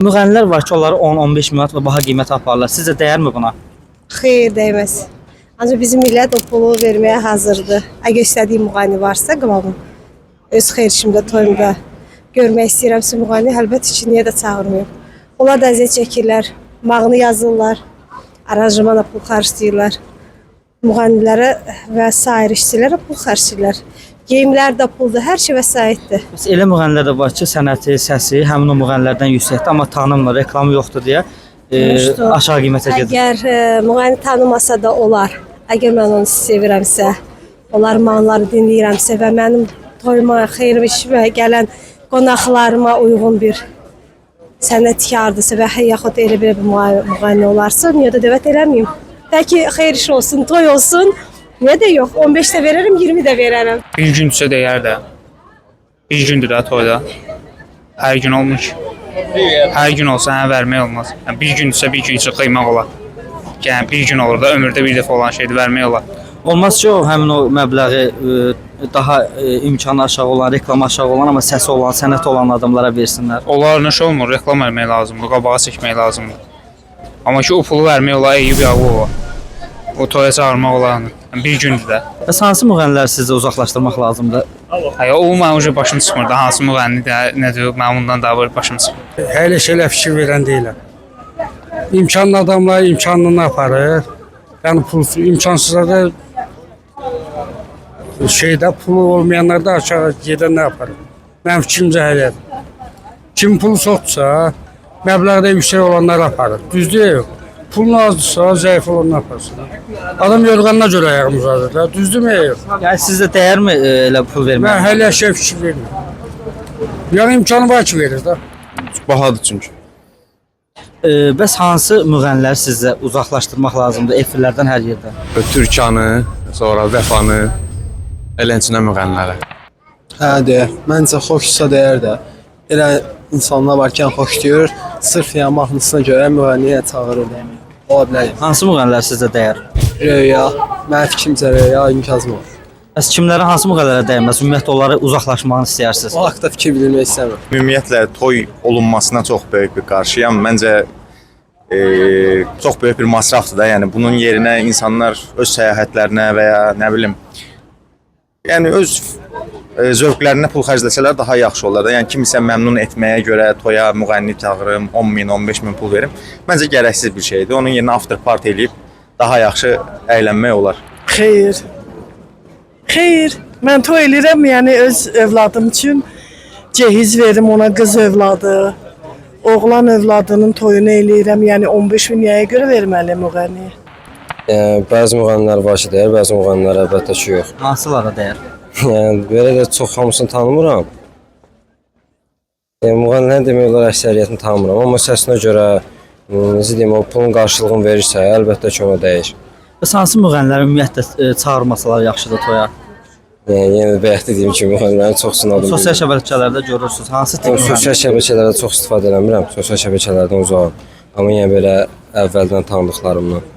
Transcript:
Müğənnilər var ki, onları 10-15 manat və baha qiymət aparırlar. Sizcə dəyərmi buna? Xeyr, dəyməz. Ancaq bizim millət o pulu verməyə hazırdır. Əgər istədiyi müğənni varsa, qılavım. Öz xeyirişimdə, toyumda görmək istəyirəmsə müğənni, əlbəttə ki, niyə də çağırmayım. Onlar da əziyyət çəkirlər, mahnı yazırlar, aranjmana pul xərcləyirlər. Müğənnilərə və sair işçilərə pul xərcləyirlər. Geyimlər də puldur, hər şey vəsaitdir. Bəs elə müğənnilər də var ki, sənəti, səsi həmin o müğənnilərdən yüksəkdir, amma tanınmır, reklamı yoxdur deyə aşağı qiymətə gedir. Əgər müğənni tanımasa da olar, əgər mən onu sevirəmsə, onlar mahnıları dinləyirəmsə və mənim toyuma, xeyirmişimə gələn qonaqlarıma uyğun bir sənətkardırsa və yaxud elə bir müğənni olarsa, niyə də dəvət eləməyim? Bəlkə xeyir iş olsun, toy olsun, niyə də yox, 15 də verərəm, 20 də verərəm. Bir gündürsə dəyər də. Bir gündür də toyda. Hər gün olmur ki. Hər gün olsa hə vermək olmaz. Yəni, bir gündürsə bir gün üçün qıymaq olar. Yəni, bir gün olur da, ömürdə bir dəfə olan şeydir, vermək olar. Olmaz ki, o həmin o məbləği daha imkanı aşağı olan, reklamı aşağı olan, amma səsi olan, sənəti olan adamlara versinlər. Onlar nə şey olmur, reklam vermək lazımdır, qabağa çəkmək lazımdır. Amma ki, o pulu vermək olar, eyib yağı olar. O toya çağırmaq olar, yəni, bir gündür də. Bəs hansı müğənnilər sizə uzaqlaşdırmaq lazımdır? Hayır, o mənim başım çıxmır da, hansı müğənni də, nədir, mənim ondan daha böyle başım çıxmır. Hələ şeylə fikir verən deyiləm. İmkanlı adamlar imkanını aparır. Yəni pulsuz, imkansızlar da şeydə pulu olmayanlar da aşağı gedən nə aparır? Mənim fikrimcə elədir. Kim pulu çoxdursa, məbləğdə yüksək olanlar aparır. Düzdür? Pulun azdırsa, zəif olanlar aparsın. Adam yorğanına görə ayağını uzadır da, düzdürmü? Yəni sizdə dəyərmi elə pul vermək? Mən hələ şey fikir vermirəm. Yəni imkanı var ki verir da. Bahadır çünki. Bəs hansı müğənnilər sizə uzaqlaşdırmaq lazımdır efirlərdən, hər yerdən? Türkanı, sonra Vəfanı, elənçinə müğənnilərə. Hə, deyər. Məncə xoşsa deyər də. Elə insanlar varkən xoşlayır, sırf yəni mahnısına görə müğənniyə çağırır. Ola bilər. Hansı müğənnilər sizə dəyər? Röya, mənim fikrimcə Röya imkazım var. Bəs kimlərə, hansı müğənnilərə dəyməz? Ümumiyyətlə onları uzaqlaşmağını istəyirsiniz? O haqda fikir bilmək istəmirəm. Ümumiyyətlə toy olunmasına çox böyük bir qarşıyam. Məncə çox böyük bir masrafdır da. Yəni bunun yerinə insanlar öz səyahətlərinə və ya nə bilim yəni öz zövqlərinə pul xərcləsələr daha yaxşı olar da. Yəni kimisə məmnun etməyə görə toya müğənni çağırım, 10 min, 15 min pul verim. Məncə gərəksiz bir şeydir. Onun yerinə after party eləyib daha yaxşı əylənmək olar. Xeyr. Xeyr. Mən toy eləyirəm, yəni öz övladım üçün cehiz verim ona, qız övladı. Oğlan övladının toyunu eləyirəm, yəni 15 min nəyə görə verməliyəm müğənniyə? Bəzi müğənnilər var ki, deyər, bəzi müğənnilər əlbəttə ki, yox. Hansılara dəyər? Yəni, belə də çox hamısını tanımıram. Müğənnilərin demək olar əksəriyyətini tanımıram, amma səsinə görə, necə deyim, o pulun qarşılığını verirsə, əlbəttə ki, ona dəyir. Bəs hansı müğənnilər ümumiyyətlə çağırmasalar yaxşıdır toya? Yəni, yenə bayaq dediyim kimi, müğənnilərin çoxsunu adım Sosial şəbəkələrdə görürsünüz, hansı tip müğənnilər? Sosial şəbəkələrdə çox istifadə eləmirəm, sosial şəbəkələrdən uzağım. Amma yəni belə əvvəldən tanıdıqlarımdan.